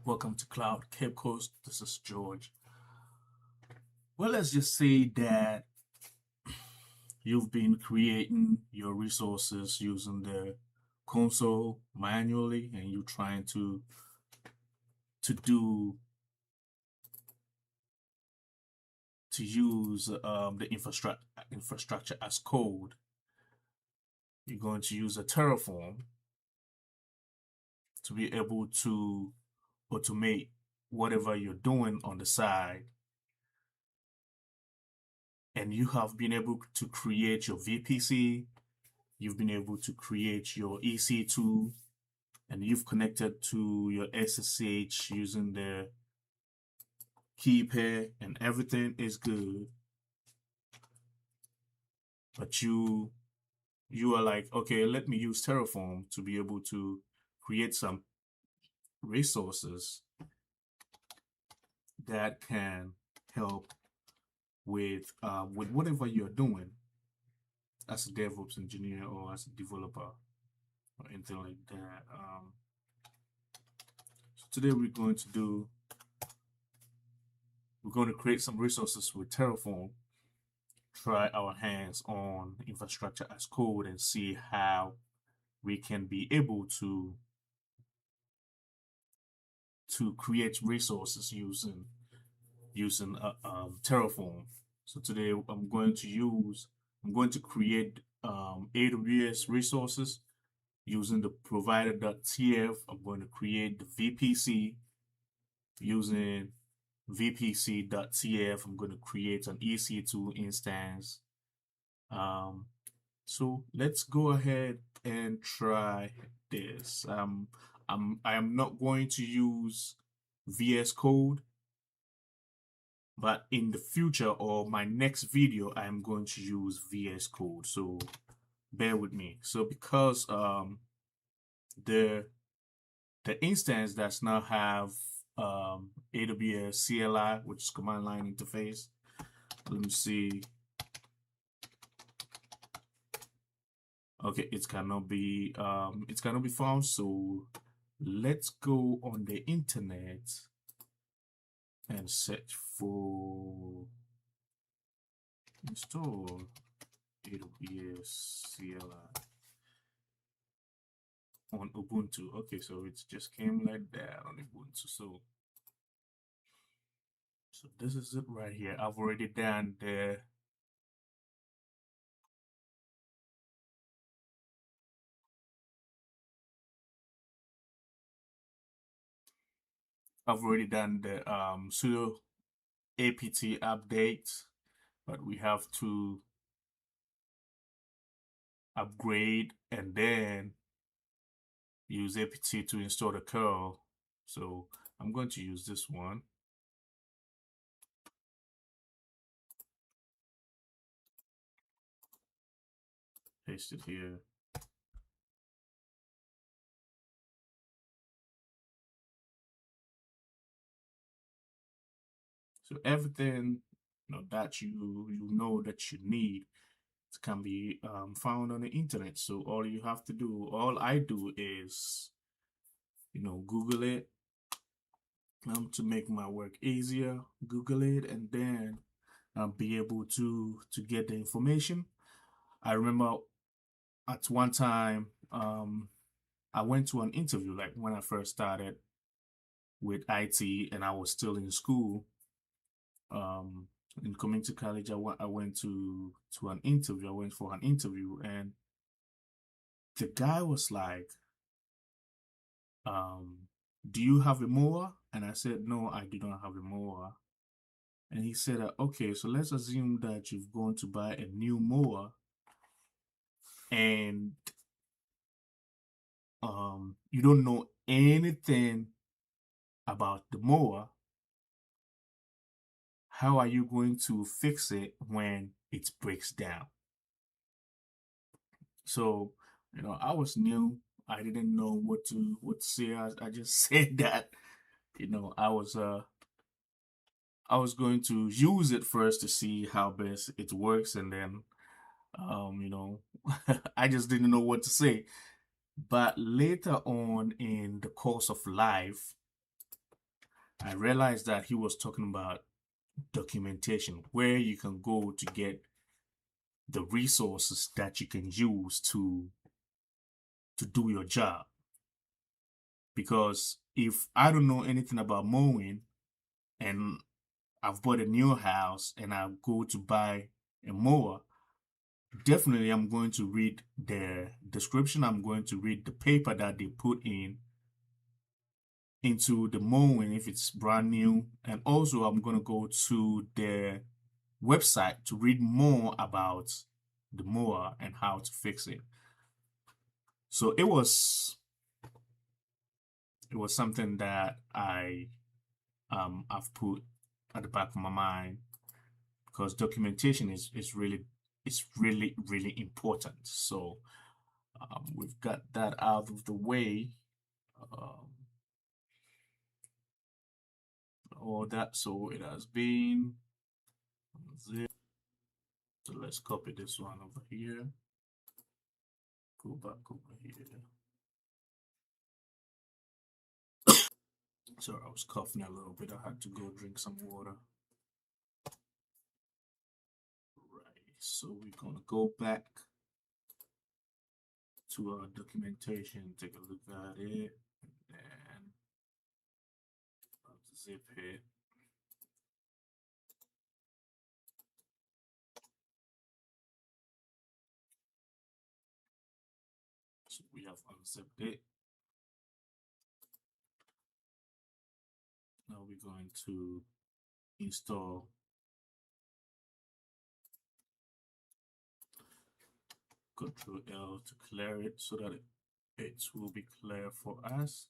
Welcome to Cloud Cape Coast. This is George. Well, let's just say that you've been creating your resources using the console manually, and you're trying to use the infrastructure as code. You're going to use a Terraform to be able to automate whatever you're doing on the side, and you have been able to create your VPC, you've been able to create your EC2, and you've connected to your SSH using the Key Pair, and everything is good. But you are like, okay, let me use Terraform to be able to create some resources that can help with whatever you're doing as a DevOps engineer or as a developer or anything like that. So today we're going to create some resources with Terraform, try our hands on infrastructure as code, and see how we can be able to create resources using Terraform. So today I'm going to create AWS resources using the provider.tf. I'm going to create the VPC using VPC.tf. I'm going to create an EC2 instance. So let's go ahead and try this. I am not going to use VS Code, but in the future or my next video, I am going to use VS Code. So bear with me. So because the instance does not have AWS CLI, which is command line interface. Let me see. Okay, it cannot be found. So let's go on the internet and search for install AWS CLI on Ubuntu. Okay, so it just came like that on Ubuntu. So this is it right here. I've already done the sudo apt update, but we have to upgrade and then use apt to install the curl. So I'm going to use this one. Paste it here. So everything that you know that you need can be found on the internet. So all I do is Google it to make my work easier. Google it and then be able to get the information. I remember at one time I went to an interview, like when I first started with IT and I was still in school. In community college, I went to an interview. I went for an interview, and the guy was like, "Do you have a mower?" And I said, "No, I do not have a mower." And he said, "Okay, so let's assume that you've gone to buy a new mower, and you don't know anything about the mower. How are you going to fix it when it breaks down?" So, I was new. I didn't know what to say. I just said that, I was going to use it first to see how best it works, and then, I just didn't know what to say. But later on in the course of life, I realized that he was talking about documentation, where you can go to get the resources that you can use to do your job. Because if I don't know anything about mowing and I've bought a new house and I go to buy a mower, definitely I'm going to read the description. I'm going to read the paper that they put into the mowing if it's brand new. And also I'm going to go to their website to read more about the mower and how to fix it. So it was something that I've put at the back of my mind, because documentation is really important. So we've got that out of the way. Um, all that, so it has been zip. So let's copy this one over here. Go back over here. Sorry, I was coughing a little bit. I had to go drink some water. Right, so we're gonna go back to our documentation, take a look at it, and zip it. So we have unzipped it. Now we're going to install Control L to clear it so that it will be clear for us.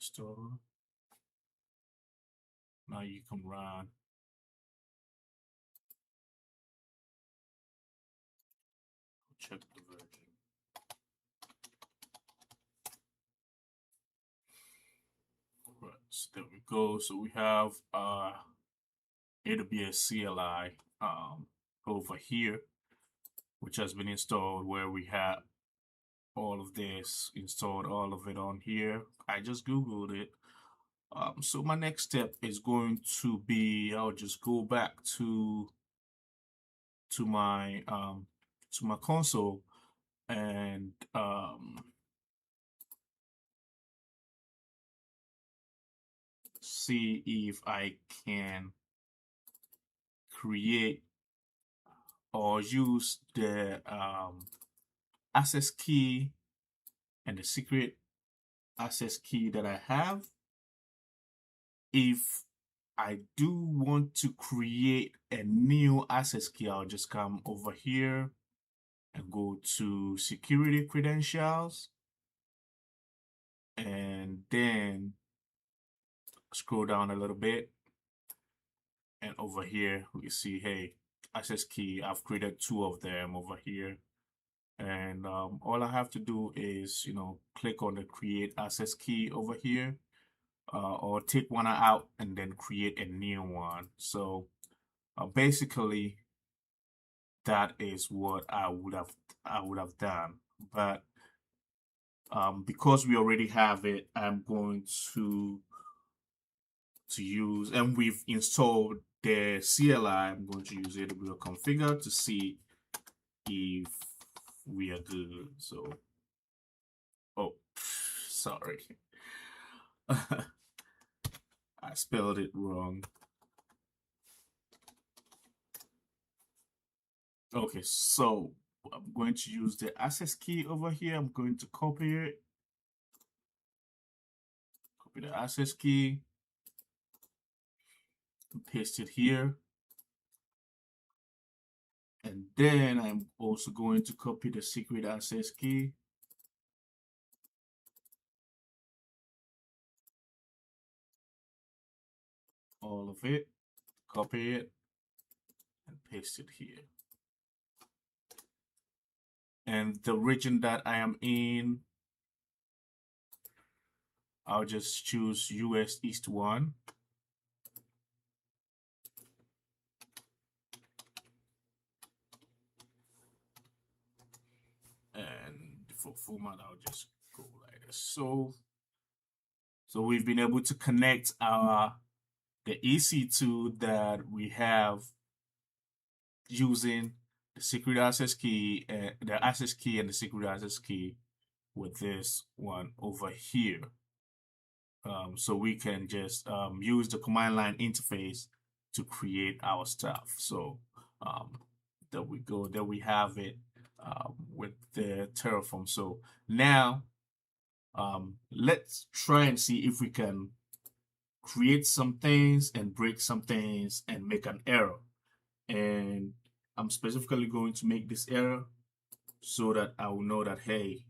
Install. Now you can run check the version. Right, so there we go. So we have AWS CLI over here, which has been installed, where we have all of this installed, all of it on here. I just Googled it. So my next step is going to be, I'll just go back to my console and see if I can create or use the access key and the secret access key that I have. If I do want to create a new access key, I'll just come over here and go to security credentials, and then scroll down a little bit, and over here we see, hey, access key. I've created 2 of them over here, and all I have to do is click on the create access key over here, or take one out and then create a new one. So basically that is what I would have done. But because we already have it, I'm going to use, and we've installed the CLI, I'm going to use AWS configure to see if we are good. So, oh, sorry. I spelled it wrong. Okay, so I'm going to use the access key over here. I'm going to copy it. Copy the access key. Paste it here. And then I'm also going to copy the secret access key. All of it. Copy it and paste it here. And the region that I am in, I'll just choose US East 1. And for format, I'll just go like this. So So we've been able to connect the EC2 that we have using the secret access key and the access key and the secret access key with this one over here. So we can just use the command line interface to create our stuff. So there we go. There we have it with the Terraform. So now let's try and see if we can create some things and break some things and make an error. And I'm specifically going to make this error so that I will know that, hey,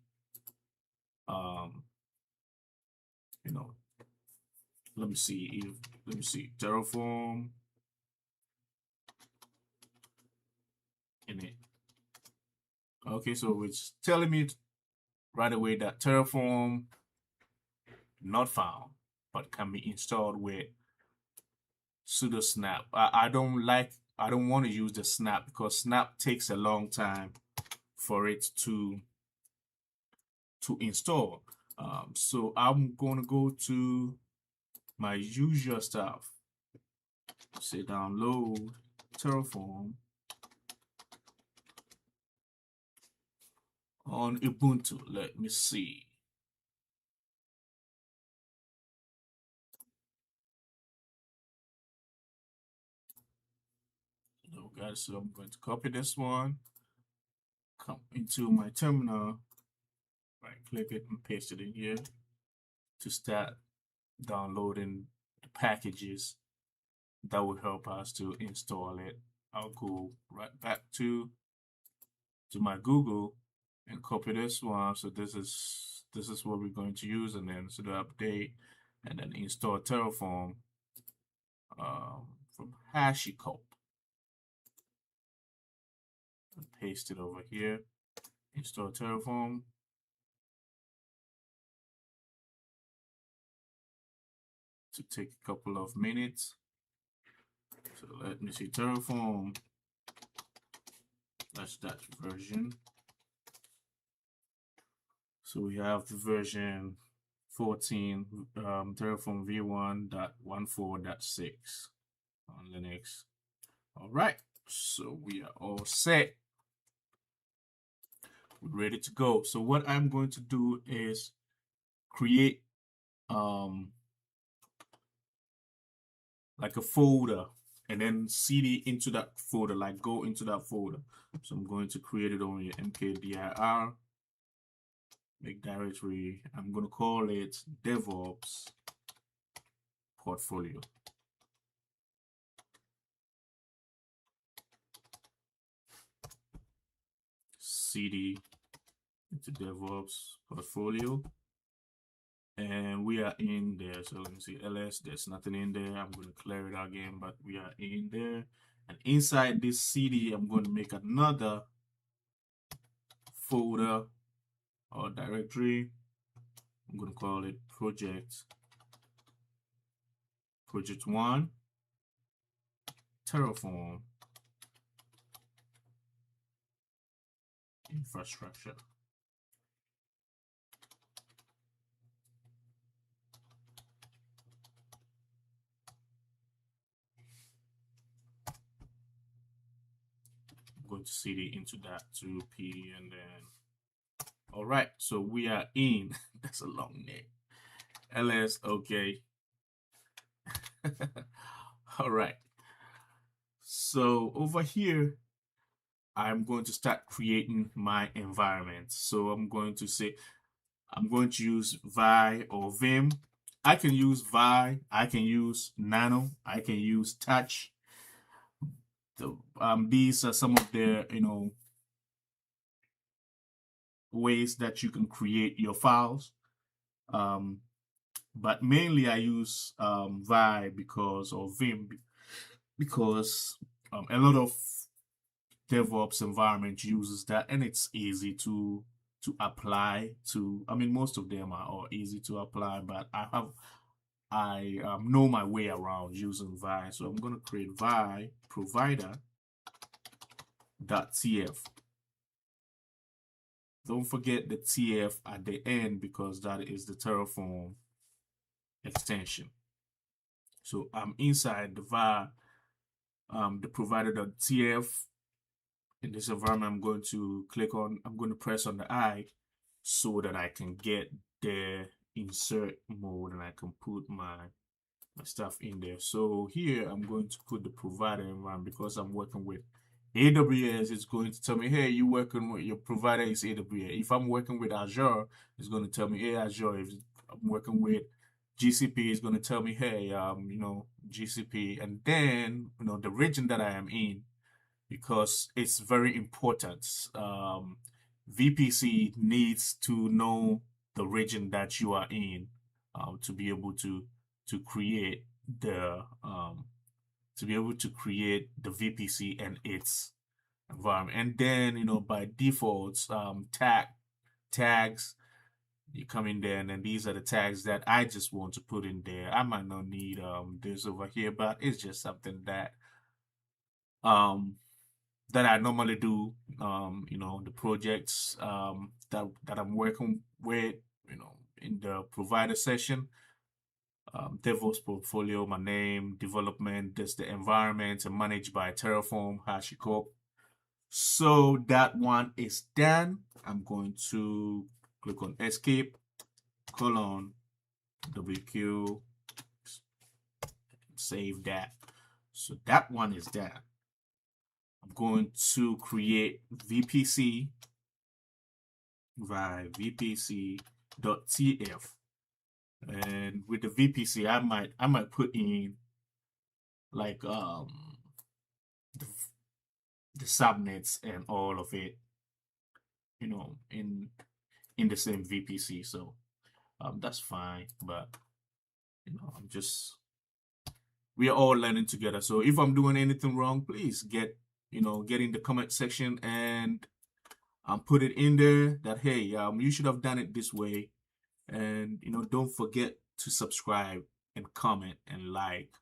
you know, let me see Terraform in it. Okay, so it's telling me right away that Terraform not found, but can be installed with sudo snap. I don't want to use the snap because snap takes a long time for it to install. So I'm going to go to my usual stuff. Say download Terraform on Ubuntu. Let me see. Guys, so I'm going to copy this one, come into my terminal, right click it and paste it in here to start downloading the packages that will help us to install it. I'll go right back to my Google and copy this one. So this is what we're going to use, and then sudo update and then install Terraform from HashiCorp. Paste it over here. Install Terraform. To take a couple of minutes. So let me see Terraform. That's that version. So we have the version 14, Terraform v1.14.6 on Linux. All right, so we are all set. We're ready to go. So what I'm going to do is create like a folder and then cd into that folder, like go into that folder. So I'm going to create it on your mkdir make directory. I'm going to call it DevOps portfolio. cd into DevOps portfolio, and we are in there. So let me see ls, there's nothing in there. I'm going to clear it again, but we are in there. And inside this cd, I'm going to make another folder or directory. I'm going to call it project 1 Terraform infrastructure. I'm going to cd into that to p, and then all right, so we are in. That's a long name. ls, okay. All right, so over here I'm going to start creating my environment. So I'm going to say I'm going to use Vi or Vim. I can use Vi, I can use Nano, I can use Touch. These are some of the ways that you can create your files. But mainly I use Vi or Vim because a lot of DevOps environment uses that, and it's easy to apply to. I mean, most of them are all easy to apply, but I know my way around using Vi. So I'm going to create Vi provider.tf. Don't forget the TF at the end because that is the Terraform extension. So I'm inside the var the provider.tf. In this environment, I'm going to press on the I so that I can get the insert mode and I can put my stuff in there. So here I'm going to put the provider environment because I'm working with AWS. It's going to tell me, hey, you working with your provider is AWS. If I'm working with Azure, it's going to tell me, hey, Azure. If I'm working with GCP, it's going to tell me, hey, GCP, and then the region that I am in, because it's very important. VPC needs to know the region that you are in to be able to create the VPC and its environment. And then by default, tags, you come in there, and then these are the tags that I just want to put in there. I might not need this over here, but it's just something that I normally do. The projects that I'm working with, in the provider session, DevOps portfolio, my name, development, this the environment, and managed by Terraform, HashiCorp. So that one is done. I'm going to click on escape, WQ, save that. So that one is done. I'm going to create VPC via VPC.tf. And with the VPC, I might put in like the subnets and all of it, in the same VPC. So that's fine, but we are all learning together. So if I'm doing anything wrong, please get in the comment section and put it in there that, hey, you should have done it this way. And don't forget to subscribe and comment and like,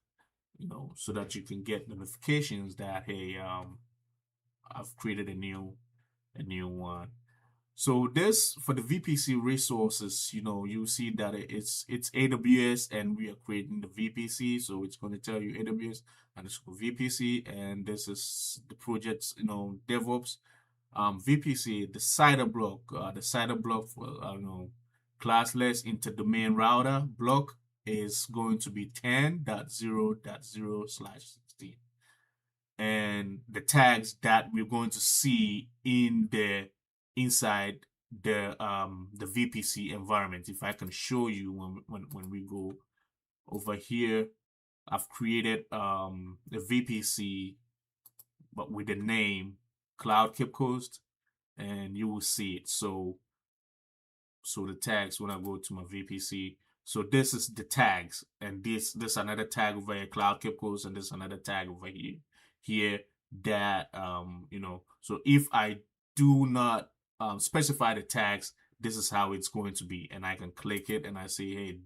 so that you can get notifications that, hey, I've created a new one. So this, for the VPC resources, you see that it's AWS, and we are creating the VPC. So it's going to tell you AWS _ VPC, and this is the project's DevOps VPC. The CIDR block, for classless interdomain router block is going to be 10.0.0/16, and the tags that we're going to see inside the VPC environment. If I can show you when we go over here, I've created the VPC, but with the name Cloud Cape Coast, and you will see it. So the tags, when I go to my VPC, so this is the tags, and this another tag over here, Cloud Cape Coast, and this another tag over here that so if I do not specify the tags, this is how it's going to be, and I can click it and I say, hey,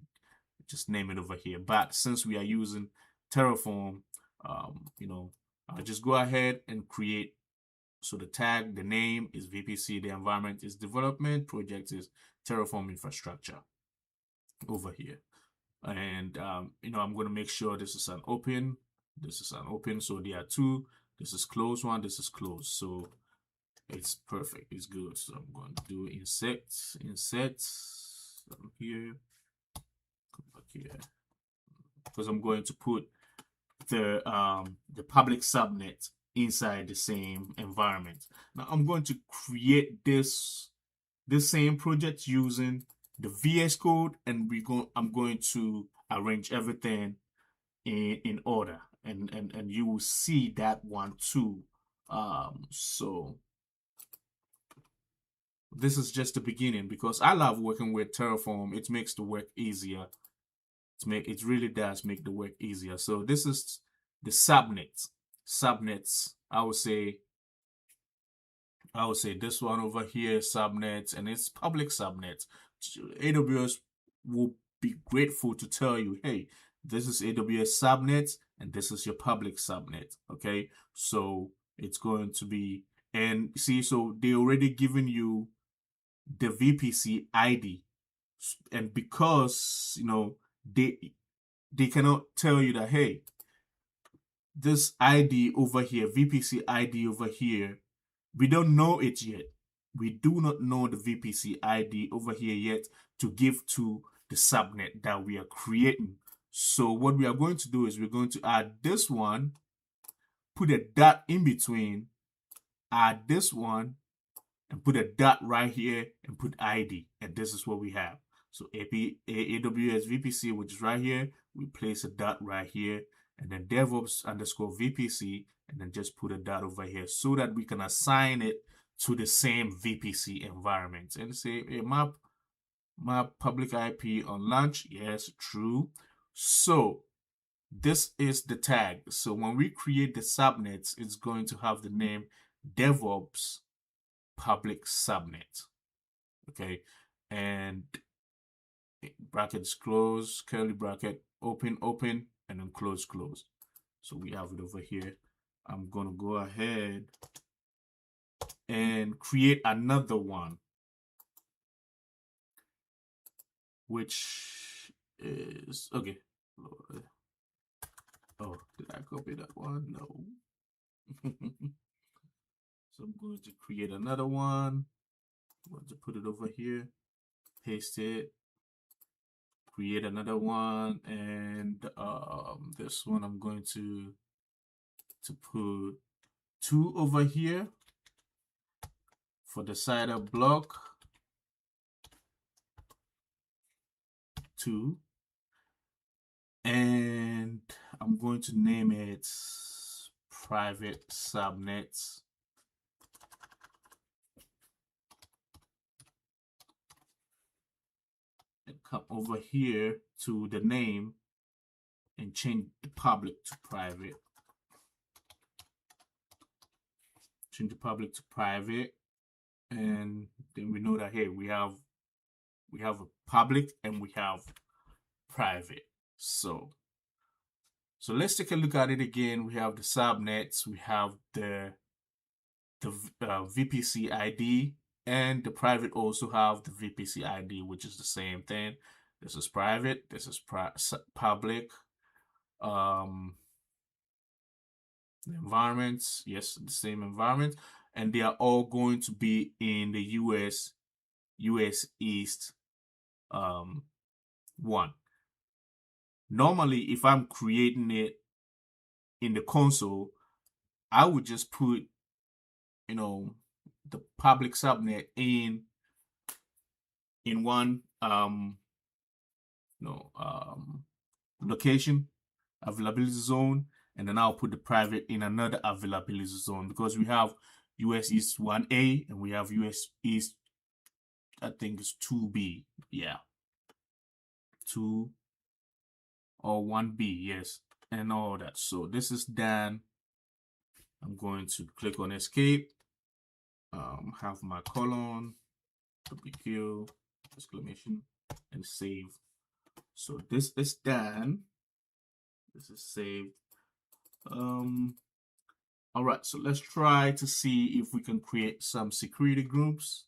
just name it over here. But since we are using Terraform, I'll just go ahead and create. So the tag, the name is VPC, the environment is development, project is Terraform infrastructure over here. And I'm going to make sure this is an open. So there are two. This is closed one, this is closed. So it's perfect, it's good. So I'm going to do insert here, come back here, because I'm going to put the public subnet inside the same environment. Now I'm going to create this same project using the VS Code, and I'm going to arrange everything in order, and you will see that one too. So this is just the beginning, because I love working with Terraform. It makes the work easier. It really does make the work easier. So this is the subnets. I would say this one over here, subnets, and it's public subnets. AWS will be grateful to tell you, hey, this is AWS subnets, and this is your public subnet. Okay, so it's going to be, and see, so they already given you the VPC ID, and because they cannot tell you that, hey, this ID over here, VPC ID over here, we don't know it yet. We do not know the VPC ID over here yet to give to the subnet that we are creating. So what we are going to do is we're going to add this one, put a dot in between, add this one, and put a dot right here and put ID. And this is what we have. So AWS VPC, which is right here, we place a dot right here, and then DevOps underscore VPC, and then just put a dot over here so that we can assign it to the same VPC environment. And say, hey, map public IP on launch. Yes, true. So this is the tag. So when we create the subnets, it's going to have the name DevOps public subnet. Okay, and brackets close, curly bracket, open, and then close. So we have it over here. I'm gonna go ahead and create another one, which is okay. Oh, did I copy that one? No. So I'm going to create another one. I'm going to put it over here, paste it, create another one, and this one I'm going to put 2 over here for the side of block 2, and I'm going to name it private subnets. And come over here to the name and change the public to private. Change the public to private, and then we know that, hey, we have a public and we have private. So let's take a look at it again. We have the subnets, we have the VPC ID, and the private also have the VPC ID, which is the same thing. This is private, this is public. The environments, yes, the same environment, and they are all going to be in the US East 1. Normally, if I'm creating it in the console, I would just put, the public subnet in one location, availability zone, and then I'll put the private in another availability zone, because we have US East 1A and we have US East, I think it's 2B. Yeah. 2 or 1B, yes, and all that. So this is done. I'm going to click on escape, have my colon, WQ, exclamation, and save. So this is done. This is saved. All right, so let's try to see if we can create some security groups.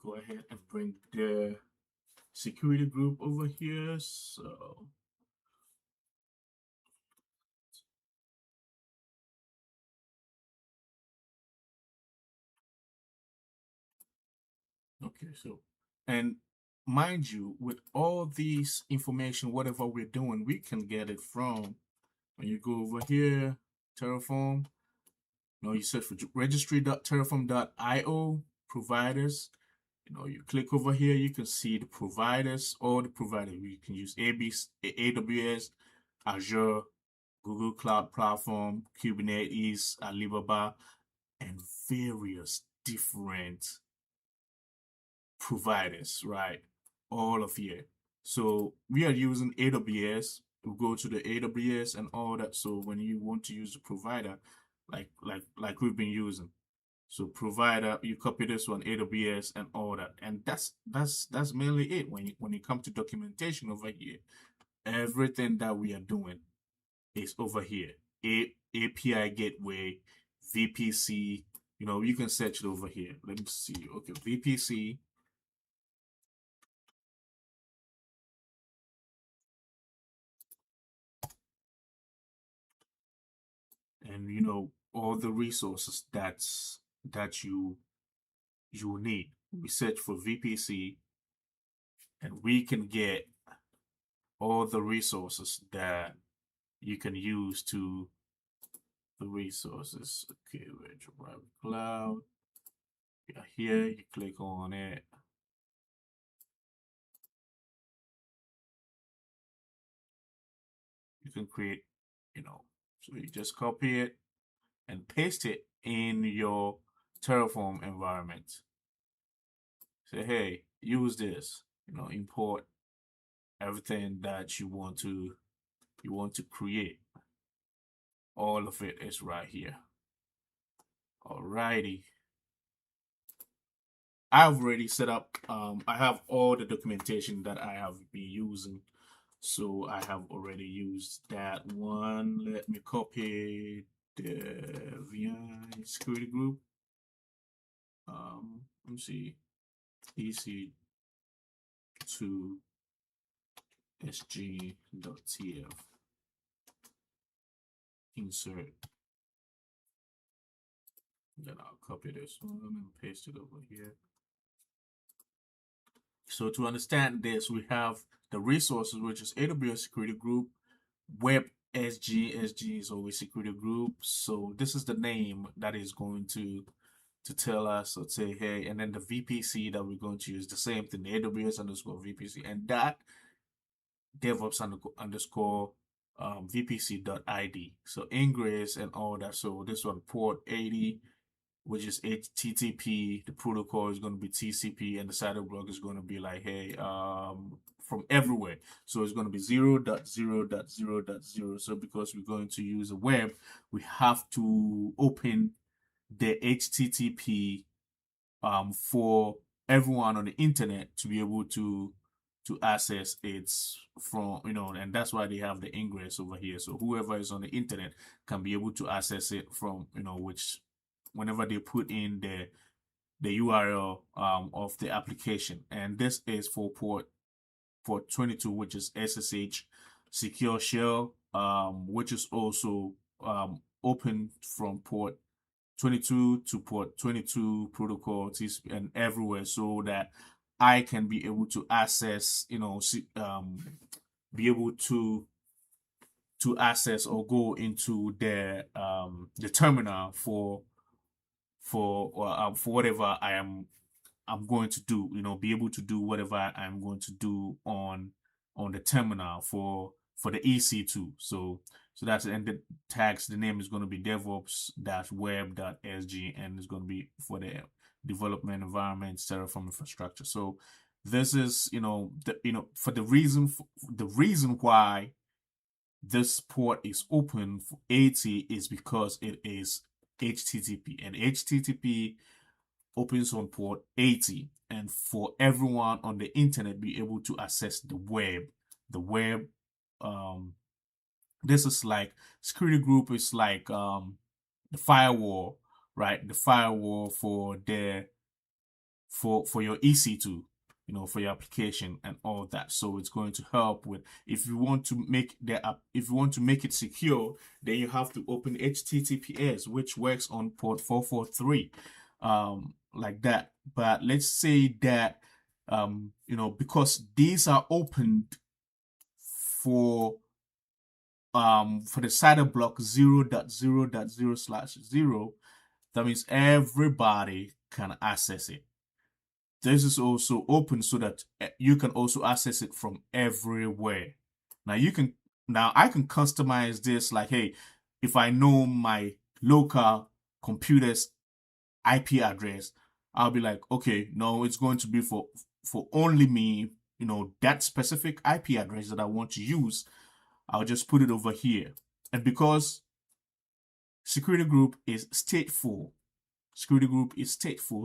Go ahead and bring the security group over here. So okay, so, and mind you, with all these information, whatever we're doing, we can get it from, when you go over here, Terraform, you search for registry.terraform.io, providers, you click over here, you can see the providers, all the providers. You can use AWS, Azure, Google Cloud Platform, Kubernetes, Alibaba, and various different providers, right? All of here. So we are using AWS. We go to the AWS and all that. So when you want to use the provider, like we've been using, so provider, you copy this one, AWS and all that, and that's mainly it. When you come to documentation over here, everything that we are doing is over here. API gateway, VPC. You can search it over here. Let me see. Okay, VPC. and all the resources that you need. We search for VPC, and we can get all the resources that you can use to the resources. Okay, virtual private cloud. Yeah, here you click on it. You can create, so you just copy it and paste it in your Terraform environment. Say, hey, use this, import everything that you want to create. All of it is right here. Alrighty. I've already set up, I have all the documentation that I have been using. So I have already used that one. Let me copy the VI security group. Let me see. EC2 sg.tf. Insert. Then I'll copy this one and paste it over here. So to understand this, we have the resources, which is AWS security group, web SG is always security group. So this is the name that is going to tell us, let's say, hey, and then the VPC that we're going to use, the same thing, the AWS underscore VPC, and that DevOps underscore VPC.id. So ingress and all that. So this one, port 80, which is HTTP. The protocol is going to be TCP, and the side block is going to be like, hey, from everywhere. So it's going to be 0.0.0.0. So because we're going to use a web, we have to open the HTTP for everyone on the internet to be able to access it from, and that's why they have the ingress over here. So whoever is on the internet can be able to access it from, which whenever they put in the URL of the application. And this is for port 22, which is SSH Secure Shell, which is also open from port 22 to port 22 protocol and everywhere, so that I can be able to access, be able to access or go into the terminal for whatever I'm going to do, be able to do whatever I'm going to do on the terminal for the EC2. So that's, and the tags, the name is going to be devops-web.sg, and it's going to be for the development environment, Terraform infrastructure. So this is, for the reason why this port is open for 80 is because it is HTTP, and HTTP opens on port 80, and for everyone on the internet be able to access the web. This is like security group is like the firewall, right? The firewall for your EC2, for your application and all that. So it's going to help with, if you want to make it secure, then you have to open HTTPS, which works on port 443, like that. But let's say that because these are opened for the CIDR block 0.0.0/0, that means everybody can access it. This is also open so that you can also access it from everywhere. Now I can customize this, like, hey, if I know my local computer's IP address, I'll be like, okay, no, it's going to be for only me, that specific IP address that I want to use. I'll just put it over here. And because security group is stateful,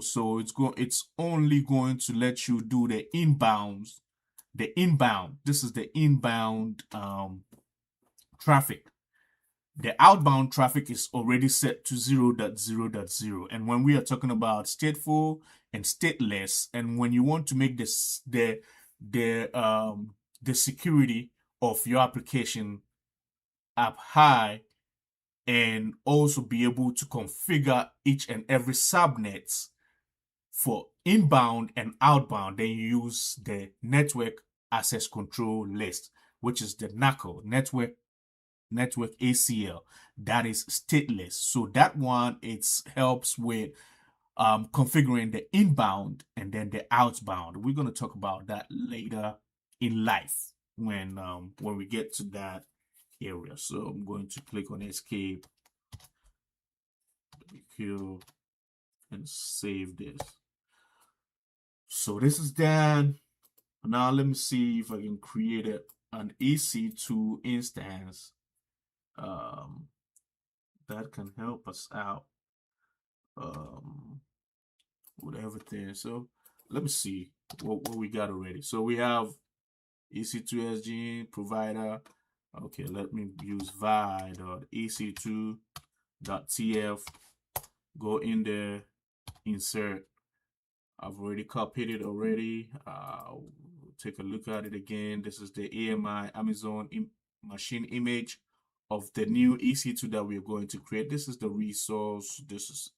so it's only going to let you do the inbound. This is the inbound traffic. The outbound traffic is already set to 0.0.0. And when we are talking about stateful and stateless, and when you want to make this the security of your application up high, and also be able to configure each and every subnet for inbound and outbound. Then you use the network access control list, which is the NACL, network ACL, that is stateless. So that one, it helps with configuring the inbound and then the outbound. We're going to talk about that later in life when we get to that area. So I'm going to click on escape, kill, and save this. So this is done. Now let me see if I can create an EC2 instance that can help us out with everything. So let me see what we got already. So we have EC2 SG provider. Okay, let me use vi.ec2.tf. Go in there, insert. I've already copied it already. Take a look at it again. This is the AMI Amazon machine image of the new EC2 that we're going to create. This is the resource. This is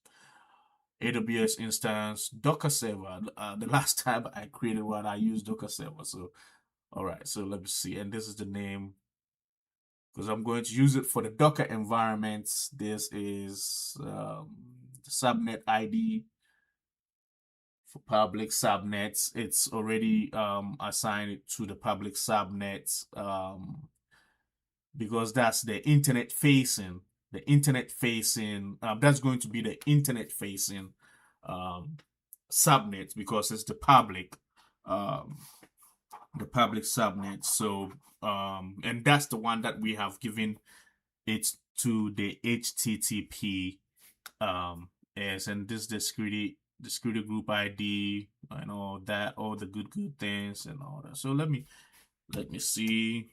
AWS instance, Docker server. The last time I created one, I used Docker server. So, all right. So let me see. And this is the name, because I'm going to use it for the Docker environments. This is the subnet ID for public subnets. It's already assigned it to the public subnets because that's the internet facing. That's going to be the internet facing subnet, because it's the public subnet. So and that's the one that we have given it to the HTTP as, and this is the security group ID and all that, all the good things and all that. So let me see.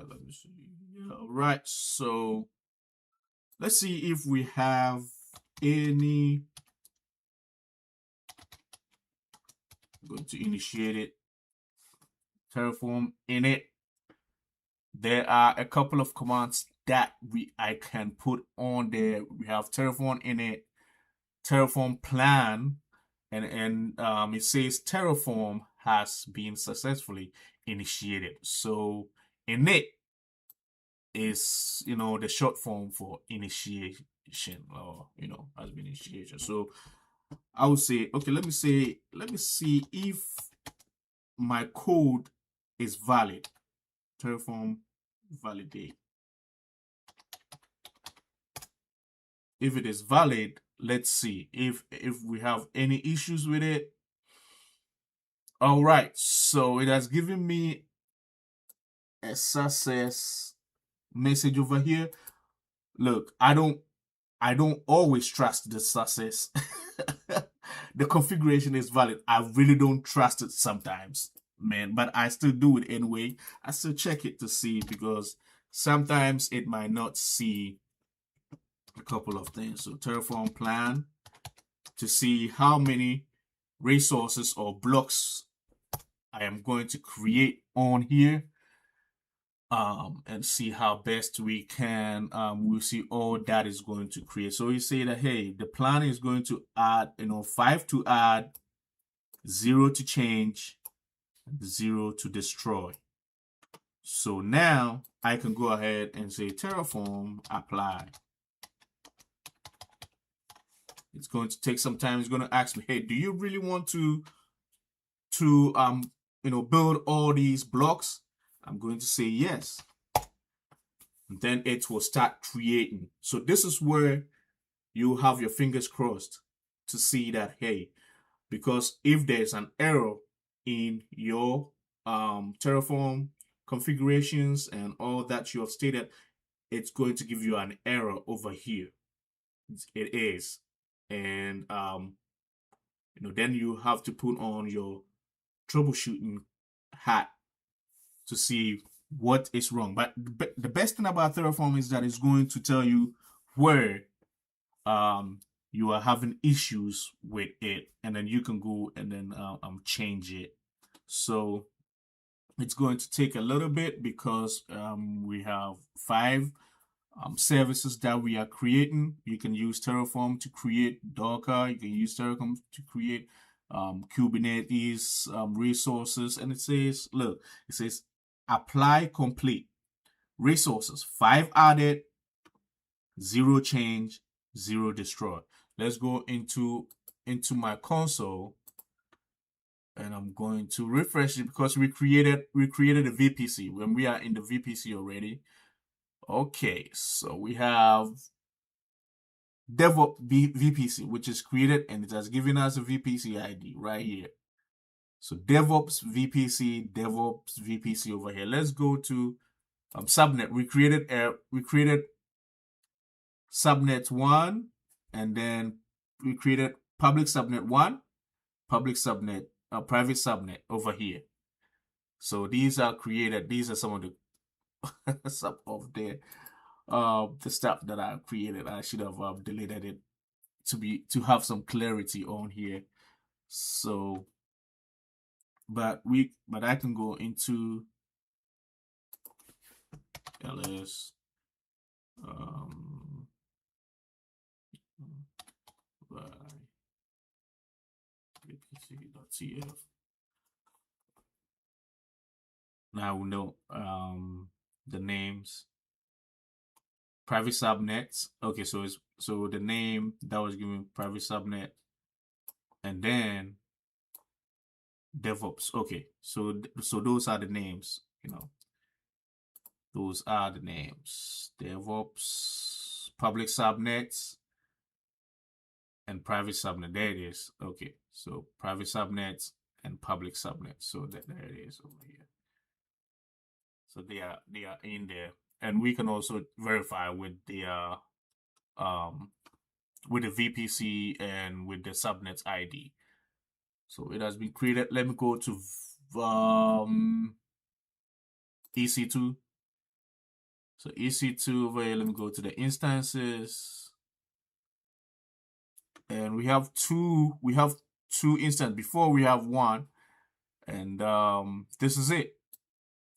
Let me see. All right. So let's see if we have any. I'm going to initiate it. Terraform in it. There are a couple of commands that I can put on there. We have Terraform in it, Terraform plan, and it says Terraform has been successfully initiated. So init is, the short form for initiation, or has been initiated. So I would say, okay, let me see if my code is valid. Terraform validate. If it is valid, let's see if we have any issues with it. All right, so it has given me a success message over here. Look, I don't always trust the success. The configuration is valid. I really don't trust it sometimes, man, but I still do it anyway. I still check it to see, because sometimes it might not see a couple of things. So Terraform plan to see how many resources or blocks I am going to create on here, and see how best we can. We'll see all that is going to create. So you say that, hey, the plan is going to add 5 to add, 0 to change, 0 to destroy. So now I can go ahead and say Terraform apply. It's going to take some time. It's going to ask me, hey, do you really want to build all these blocks? I'm going to say yes. And then it will start creating. So this is where you have your fingers crossed to see that, hey, because if there's an error in your Terraform configurations and all that you have stated, it's going to give you an error over here. It is. And then you have to put on your troubleshooting hat to see what is wrong. But the best thing about Terraform is that it's going to tell you where you are having issues with it, and then you can go and then change it. So It's going to take a little bit because we have 5 services that we are creating. You can use Terraform to create Docker. You can use Terraform to create Kubernetes resources. And it says, look, it says apply complete. Resources 5 added, 0 change, 0 destroy. Let's go into my console, and I'm going to refresh it because we created a VPC when we are in the VPC already. Okay, so we have DevOps VPC, which is created, and it has given us a VPC ID right here. So DevOps VPC over here. Let's go to subnet. We created subnet 1, and then we created public subnet 1, public subnet, private subnet over here. So these are created. These are some of the some of the stuff that I created. I should have deleted it to have some clarity on here. So, but I can go into ls vpc.tf. Now we know the names. Private subnets. Okay, so the name that was given private subnet, and then DevOps. Okay, so those are the names. Those are the names. DevOps, public subnets, and private subnet. There it is. Okay, so private subnets and public subnets. So there it is over here. So they are in there, and we can also verify with the VPC and with the subnet ID. So it has been created. Let me go to EC2. So EC2 over here. Let me go to the instances, and we have two. We have 2 instances. Before we have 1, and this is it.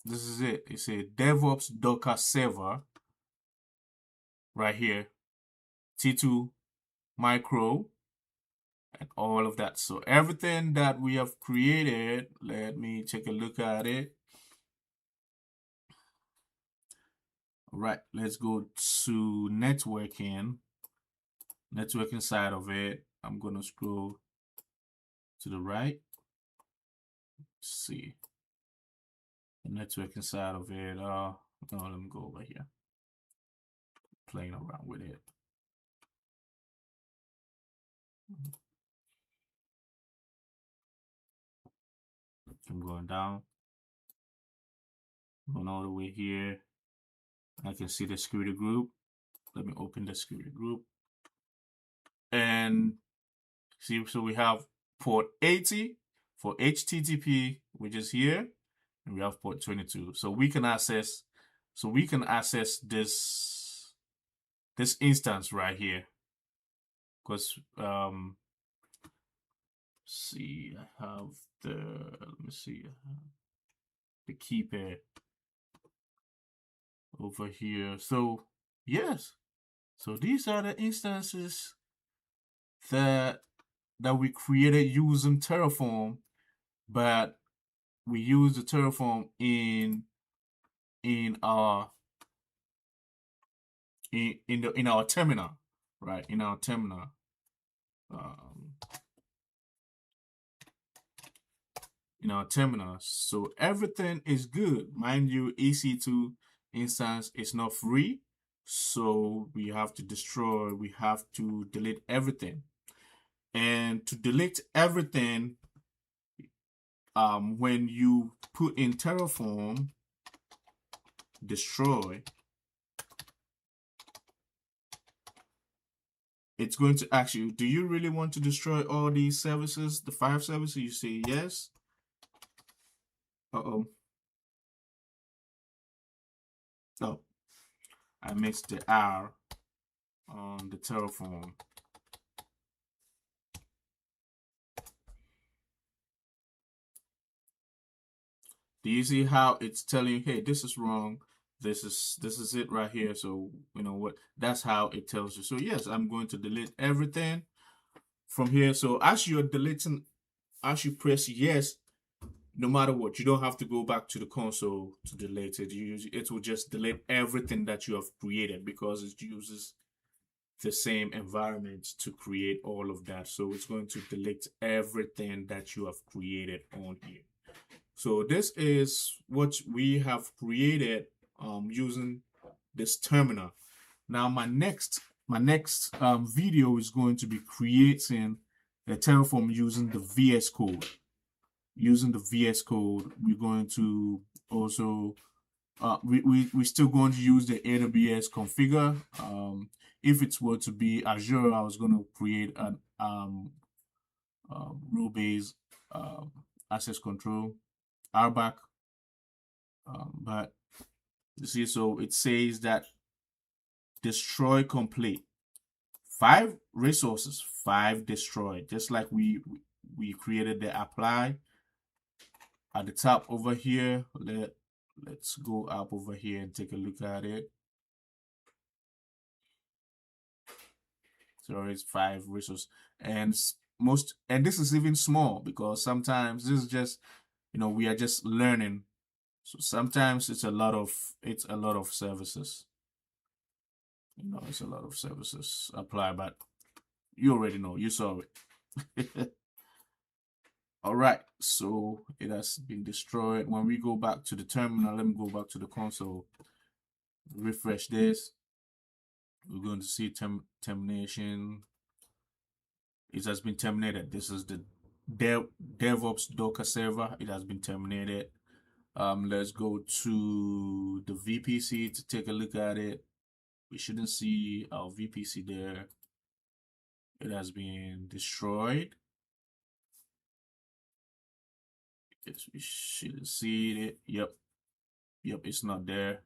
This is it. It's a DevOps Docker server right here. T2 micro and all of that. So everything that we have created, let me take a look at it. All right, let's go to networking side of it. I'm going to scroll to the right. Let's see the networking side of it. No, let me go over here. Playing around with it. I'm going down, going all the way here. I can see the security group. Let me open the security group. And see, so we have port 80 for HTTP, which is here, and we have port 22. So we can access this instance right here. Because see, I have let me see, the key pair over here. So yes, so these are the instances that we created using Terraform, but we use the Terraform in our terminal, right? In our terminal. In our terminal. So everything is good. Mind you, EC2 instance is not free. So we have to destroy, we have to delete everything. And to delete everything, when you put in Terraform destroy, it's going to ask you, do you really want to destroy all these services, the 5 services? You say yes. Oh, I missed the R on the Terraform. Do you see how it's telling you, hey, this is wrong. This is it right here. So you know what? That's how it tells you. So yes, I'm going to delete everything from here. So as you're deleting, as you press yes, no matter what, you don't have to go back to the console to delete it. It will just delete everything that you have created because it uses the same environment to create all of that. So it's going to delete everything that you have created on here. So this is what we have created using this terminal. Now my next video is going to be creating a Terraform using the VS Code. Using the VS Code, we're going to also we're still going to use the AWS configure. If it were to be Azure, I was going to create an role-based access control RBAC, but you see, so it says that destroy complete. 5 resources, 5 destroyed, just like we created the apply at the top over here. Let's go up over here and take a look at it. So it's 5 resources, and this is even small because sometimes this is just, you know, we are just learning. So sometimes it's a lot of services. You know, it's a lot of services apply, but you already know, you saw it. All right, so it has been destroyed. When we go back to the terminal, let me go back to the console, refresh this. We're going to see termination. It has been terminated. This is the DevOps Docker server. It has been terminated. Let's go to the VPC to take a look at it. We shouldn't see our VPC there. It has been destroyed. We shouldn't see it. Yep, it's not there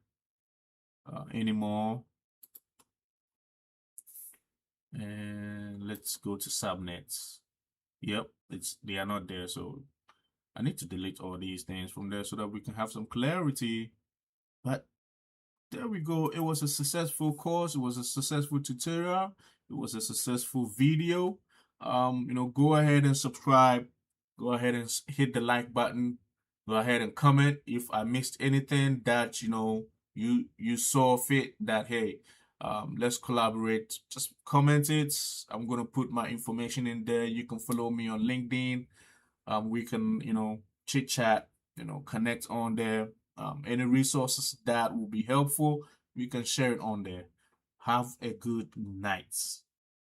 anymore. And let's go to subnets. Yep, they are not there. So I need to delete all these things from there so that we can have some clarity. But there we go. It was a successful course. It was a successful tutorial. It was a successful video. You know, go ahead and subscribe. Go ahead and hit the like button. Go ahead and comment if I missed anything that, you know, you saw fit that, hey, let's collaborate. Just comment it. I'm going to put my information in there. You can follow me on LinkedIn. We can, you know, chit chat, you know, connect on there. Any resources that will be helpful, we can share it on there. Have a good night.